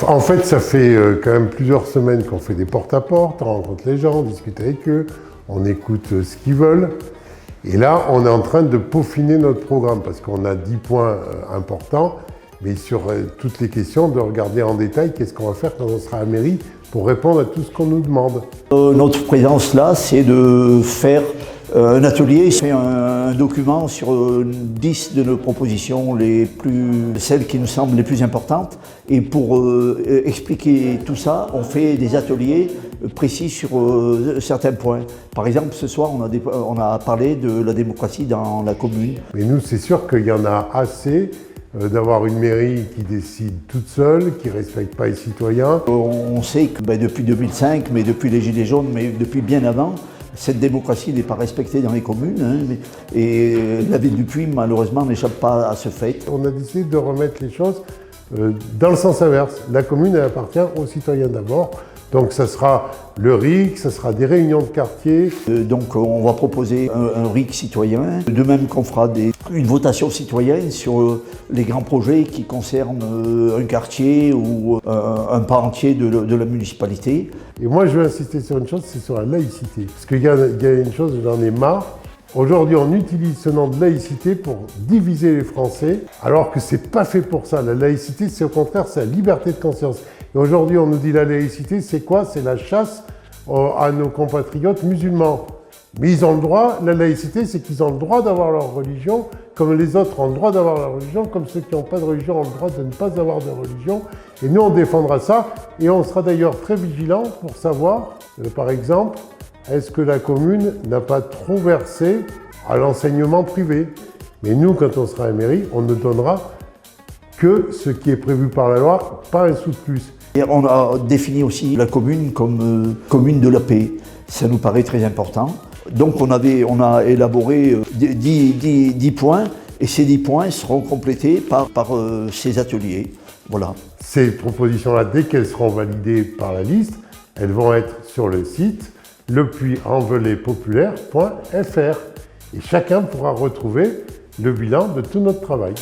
En fait, ça fait quand même plusieurs semaines qu'on fait des porte-à-porte, on rencontre les gens, on discute avec eux, on écoute ce qu'ils veulent. Et là, on est en train de peaufiner notre programme parce qu'on a 10 points importants, mais sur toutes les questions, de regarder en détail qu'est-ce qu'on va faire quand on sera à la mairie pour répondre à tout ce qu'on nous demande. Notre présence là, c'est de faire un atelier, c'est un document sur 10 de nos propositions, celles qui nous semblent les plus importantes. Et pour expliquer tout ça, on fait des ateliers précis sur certains points. Par exemple, ce soir, on a parlé de la démocratie dans la commune. Mais nous, c'est sûr qu'il y en a assez d'avoir une mairie qui décide toute seule, qui ne respecte pas les citoyens. On sait que depuis 2005, mais depuis les Gilets jaunes, mais depuis bien avant, cette démocratie n'est pas respectée dans les communes, et la ville du Puy, malheureusement, n'échappe pas à ce fait. On a décidé de remettre les choses dans le sens inverse. La commune, elle appartient aux citoyens d'abord. Donc ça sera le RIC, ça sera des réunions de quartier. Donc on va proposer un RIC citoyen, de même qu'on fera une votation citoyenne sur les grands projets qui concernent un quartier ou un pan entier de la municipalité. Et moi je veux insister sur une chose, c'est sur la laïcité. Parce qu'il y a une chose, j'en ai marre. Aujourd'hui, on utilise ce nom de laïcité pour diviser les Français, alors que c'est pas fait pour ça. La laïcité, c'est au contraire, c'est la liberté de conscience. Et aujourd'hui, on nous dit la laïcité, c'est quoi? C'est la chasse à nos compatriotes musulmans. Mais ils ont le droit, la laïcité, c'est qu'ils ont le droit d'avoir leur religion, comme les autres ont le droit d'avoir leur religion, comme ceux qui n'ont pas de religion ont le droit de ne pas avoir de religion. Et nous, on défendra ça, et on sera d'ailleurs très vigilants pour savoir, par exemple, est-ce que la commune n'a pas trop versé à l'enseignement privé? Mais nous, quand on sera à la mairie, on ne donnera que ce qui est prévu par la loi, pas un sou de plus. Et on a défini aussi la commune comme commune de la paix. Ça nous paraît très important. Donc on a élaboré 10 points, et ces 10 points seront complétés par ces ateliers. Voilà. Ces propositions-là, dès qu'elles seront validées par la liste, elles vont être sur le site lepuyenvelay-populaire.fr et chacun pourra retrouver le bilan de tout notre travail.